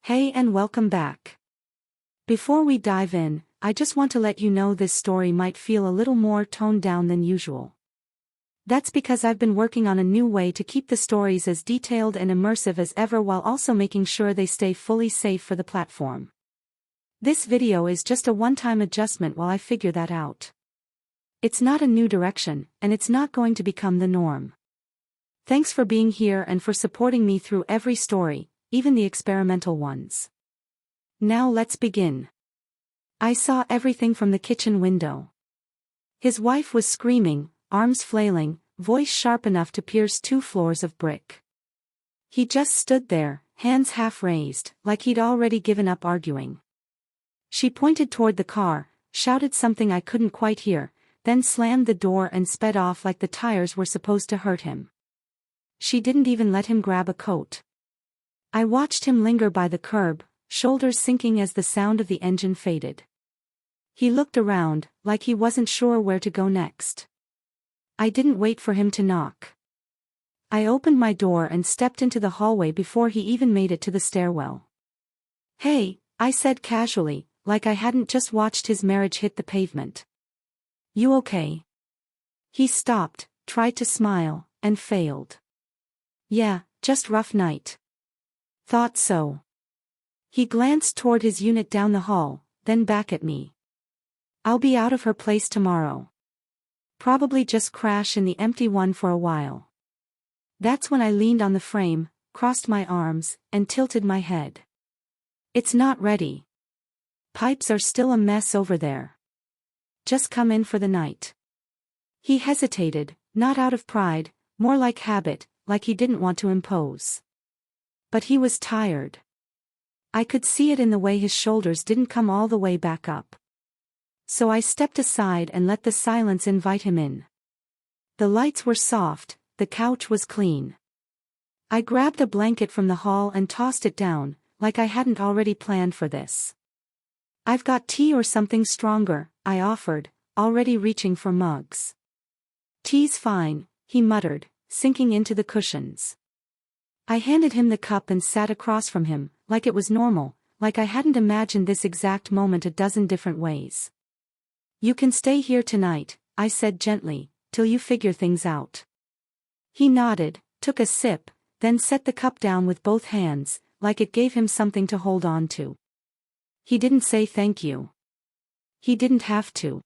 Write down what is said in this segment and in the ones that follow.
Hey and welcome back. Before we dive in, I just want to let you know this story might feel a little more toned down than usual. That's because I've been working on a new way to keep the stories as detailed and immersive as ever while also making sure they stay fully safe for the platform. This video is just a one-time adjustment while I figure that out. It's not a new direction, and it's not going to become the norm. Thanks for being here and for supporting me through every story, even the experimental ones. Now let's begin. I saw everything from the kitchen window. His wife was screaming, arms flailing, voice sharp enough to pierce 2 floors of brick. He just stood there, hands half raised, like he'd already given up arguing. She pointed toward the car, shouted something I couldn't quite hear, then slammed the door and sped off like the tires were supposed to hurt him. She didn't even let him grab a coat. I watched him linger by the curb, shoulders sinking as the sound of the engine faded. He looked around, like he wasn't sure where to go next. I didn't wait for him to knock. I opened my door and stepped into the hallway before he even made it to the stairwell. "Hey," I said casually, like I hadn't just watched his marriage hit the pavement. "You okay?" He stopped, tried to smile, and failed. "Yeah, just rough night." "Thought so." He glanced toward his unit down the hall, then back at me. "I'll be out of her place tomorrow. Probably just crash in the empty one for a while." That's when I leaned on the frame, crossed my arms, and tilted my head. "It's not ready. Pipes are still a mess over there. Just come in for the night." He hesitated, not out of pride, more like habit, like he didn't want to impose. But he was tired. I could see it in the way his shoulders didn't come all the way back up. So I stepped aside and let the silence invite him in. The lights were soft, the couch was clean. I grabbed a blanket from the hall and tossed it down, like I hadn't already planned for this. "I've got tea or something stronger," I offered, already reaching for mugs. "Tea's fine," he muttered, sinking into the cushions. I handed him the cup and sat across from him, like it was normal, like I hadn't imagined this exact moment a dozen different ways. "You can stay here tonight," I said gently, "till you figure things out." He nodded, took a sip, then set the cup down with both hands, like it gave him something to hold on to. He didn't say thank you. He didn't have to.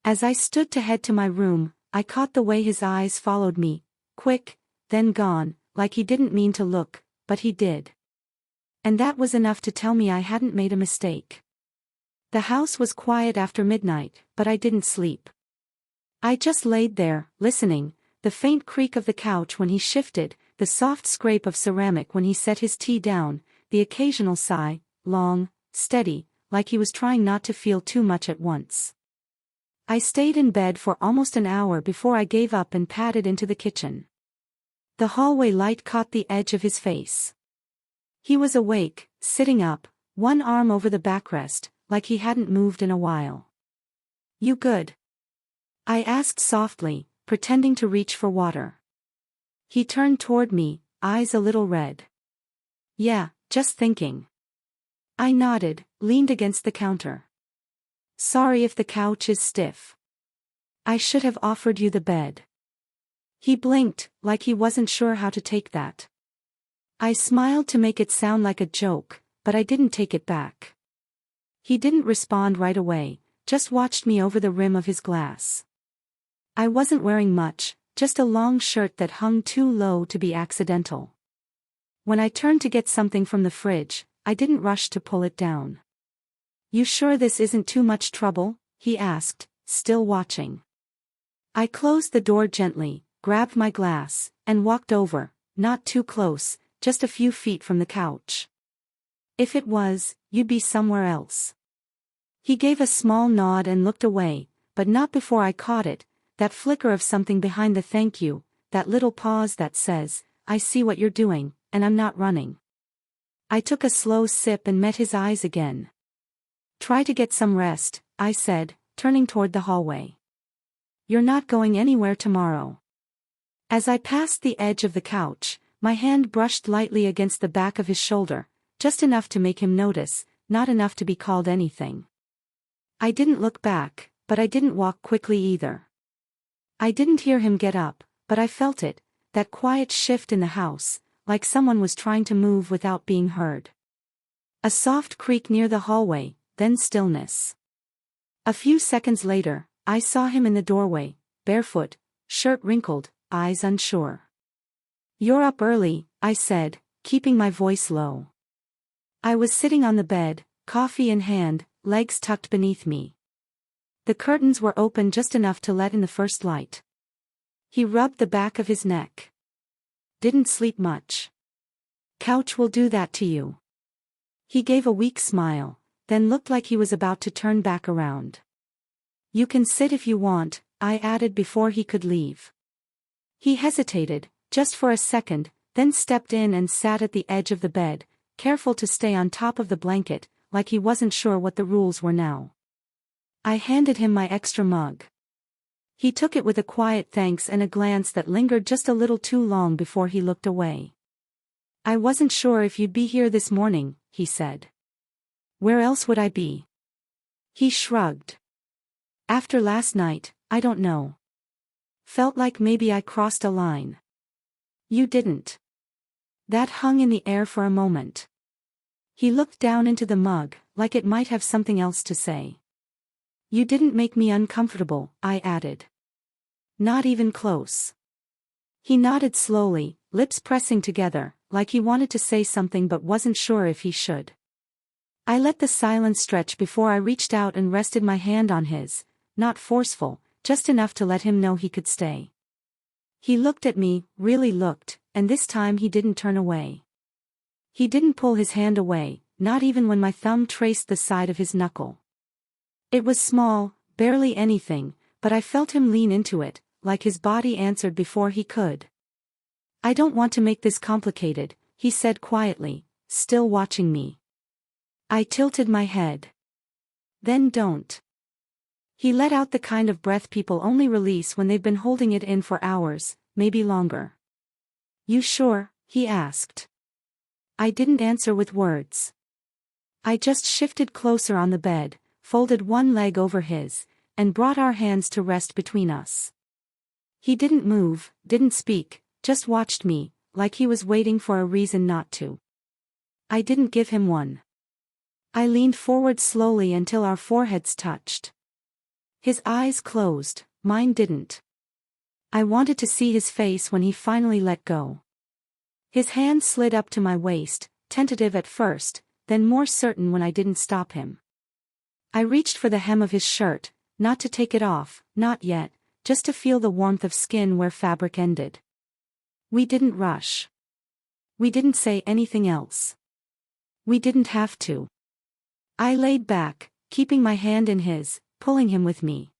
As I stood to head to my room, I caught the way his eyes followed me, quick, then gone, like he didn't mean to look, but he did. And that was enough to tell me I hadn't made a mistake. The house was quiet after midnight, but I didn't sleep. I just laid there, listening, the faint creak of the couch when he shifted, the soft scrape of ceramic when he set his tea down, the occasional sigh, long, steady, like he was trying not to feel too much at once. I stayed in bed for almost an hour before I gave up and padded into the kitchen. The hallway light caught the edge of his face. He was awake, sitting up, one arm over the backrest, like he hadn't moved in a while. "You good?" I asked softly, pretending to reach for water. He turned toward me, eyes a little red. "Yeah, just thinking." I nodded, leaned against the counter. "Sorry if the couch is stiff. I should have offered you the bed." He blinked, like he wasn't sure how to take that. I smiled to make it sound like a joke, but I didn't take it back. He didn't respond right away, just watched me over the rim of his glass. I wasn't wearing much, just a long shirt that hung too low to be accidental. When I turned to get something from the fridge, I didn't rush to pull it down. "You sure this isn't too much trouble?" he asked, still watching. I closed the door gently, grabbed my glass, and walked over, not too close, just a few feet from the couch. "If it was, you'd be somewhere else." He gave a small nod and looked away, but not before I caught it, that flicker of something behind the thank you, that little pause that says, "I see what you're doing, and I'm not running." I took a slow sip and met his eyes again. "Try to get some rest," I said, turning toward the hallway. "You're not going anywhere tomorrow." As I passed the edge of the couch, my hand brushed lightly against the back of his shoulder, just enough to make him notice, not enough to be called anything. I didn't look back, but I didn't walk quickly either. I didn't hear him get up, but I felt it, that quiet shift in the house, like someone was trying to move without being heard. A soft creak near the hallway, then stillness. A few seconds later, I saw him in the doorway, barefoot, shirt wrinkled, eyes unsure. "You're up early," I said, keeping my voice low. I was sitting on the bed, coffee in hand, legs tucked beneath me. The curtains were open just enough to let in the first light. He rubbed the back of his neck. "Didn't sleep much. Couch will do that to you." He gave a weak smile, then looked like he was about to turn back around. "You can sit if you want," I added before he could leave. He hesitated, just for a second, then stepped in and sat at the edge of the bed, careful to stay on top of the blanket, like he wasn't sure what the rules were now. I handed him my extra mug. He took it with a quiet thanks and a glance that lingered just a little too long before he looked away. "I wasn't sure if you'd be here this morning," he said. "Where else would I be?" He shrugged. "After last night, I don't know. Felt like maybe I crossed a line." "You didn't." That hung in the air for a moment. He looked down into the mug, like it might have something else to say. "You didn't make me uncomfortable," I added. "Not even close." He nodded slowly, lips pressing together, like he wanted to say something but wasn't sure if he should. I let the silence stretch before I reached out and rested my hand on his, not forceful, just enough to let him know he could stay. He looked at me, really looked, and this time he didn't turn away. He didn't pull his hand away, not even when my thumb traced the side of his knuckle. It was small, barely anything, but I felt him lean into it, like his body answered before he could. "I don't want to make this complicated," he said quietly, still watching me. I tilted my head. "Then don't." He let out the kind of breath people only release when they've been holding it in for hours, maybe longer. "You sure?" he asked. I didn't answer with words. I just shifted closer on the bed, folded one leg over his, and brought our hands to rest between us. He didn't move, didn't speak, just watched me, like he was waiting for a reason not to. I didn't give him one. I leaned forward slowly until our foreheads touched. His eyes closed, mine didn't. I wanted to see his face when he finally let go. His hand slid up to my waist, tentative at first, then more certain when I didn't stop him. I reached for the hem of his shirt, not to take it off, not yet, just to feel the warmth of skin where fabric ended. We didn't rush. We didn't say anything else. We didn't have to. I laid back, keeping my hand in his, pulling him with me.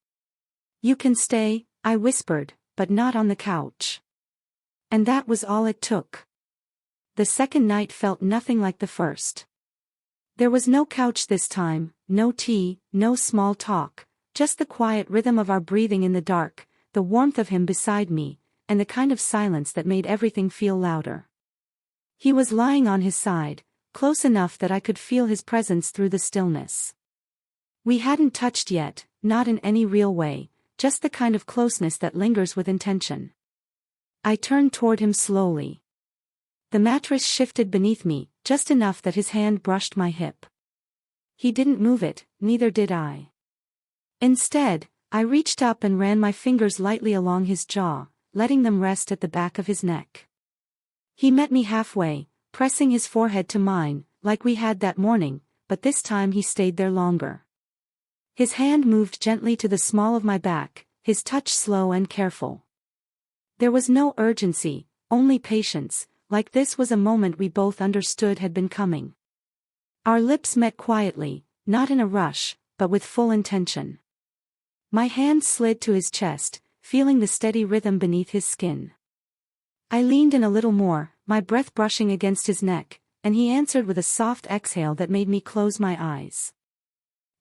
"You can stay," I whispered, "but not on the couch." And that was all it took. The second night felt nothing like the first. There was no couch this time, no tea, no small talk, just the quiet rhythm of our breathing in the dark, the warmth of him beside me, and the kind of silence that made everything feel louder. He was lying on his side, close enough that I could feel his presence through the stillness. We hadn't touched yet, not in any real way, just the kind of closeness that lingers with intention. I turned toward him slowly. The mattress shifted beneath me, just enough that his hand brushed my hip. He didn't move it, neither did I. Instead, I reached up and ran my fingers lightly along his jaw, letting them rest at the back of his neck. He met me halfway, pressing his forehead to mine, like we had that morning, but this time he stayed there longer. His hand moved gently to the small of my back, his touch slow and careful. There was no urgency, only patience, like this was a moment we both understood had been coming. Our lips met quietly, not in a rush, but with full intention. My hand slid to his chest, feeling the steady rhythm beneath his skin. I leaned in a little more, my breath brushing against his neck, and he answered with a soft exhale that made me close my eyes.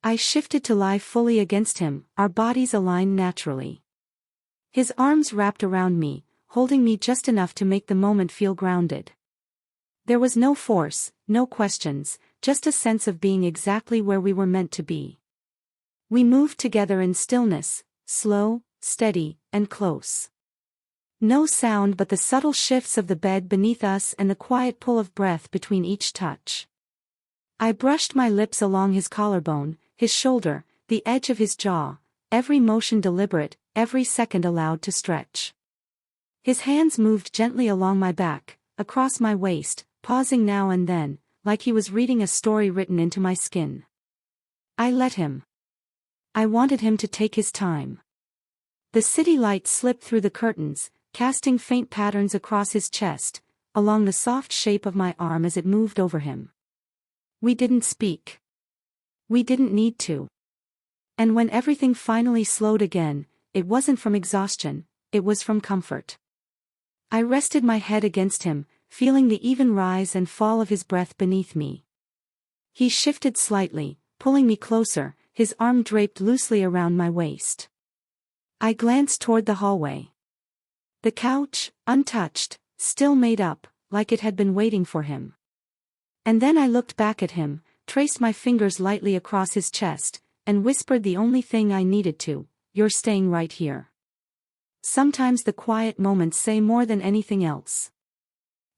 I shifted to lie fully against him, our bodies aligned naturally. His arms wrapped around me, holding me just enough to make the moment feel grounded. There was no force, no questions, just a sense of being exactly where we were meant to be. We moved together in stillness, slow, steady, and close. No sound but the subtle shifts of the bed beneath us and the quiet pull of breath between each touch. I brushed my lips along his collarbone, his shoulder, the edge of his jaw, every motion deliberate, every second allowed to stretch. His hands moved gently along my back, across my waist, pausing now and then, like he was reading a story written into my skin. I let him. I wanted him to take his time. The city light slipped through the curtains, casting faint patterns across his chest, along the soft shape of my arm as it moved over him. We didn't speak. We didn't need to. And when everything finally slowed again, it wasn't from exhaustion, it was from comfort. I rested my head against him, feeling the even rise and fall of his breath beneath me. He shifted slightly, pulling me closer, his arm draped loosely around my waist. I glanced toward the hallway. The couch, untouched, still made up, like it had been waiting for him. And then I looked back at him, traced my fingers lightly across his chest, and whispered the only thing I needed to: "You're staying right here." Sometimes the quiet moments say more than anything else.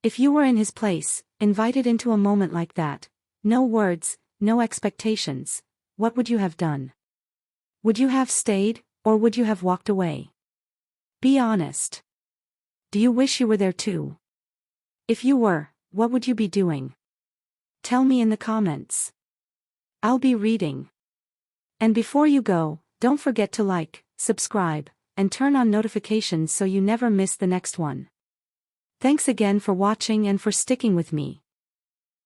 If you were in his place, invited into a moment like that, no words, no expectations, what would you have done? Would you have stayed, or would you have walked away? Be honest. Do you wish you were there too? If you were, what would you be doing? Tell me in the comments. I'll be reading. And before you go, don't forget to like, subscribe, and turn on notifications so you never miss the next one. Thanks again for watching and for sticking with me.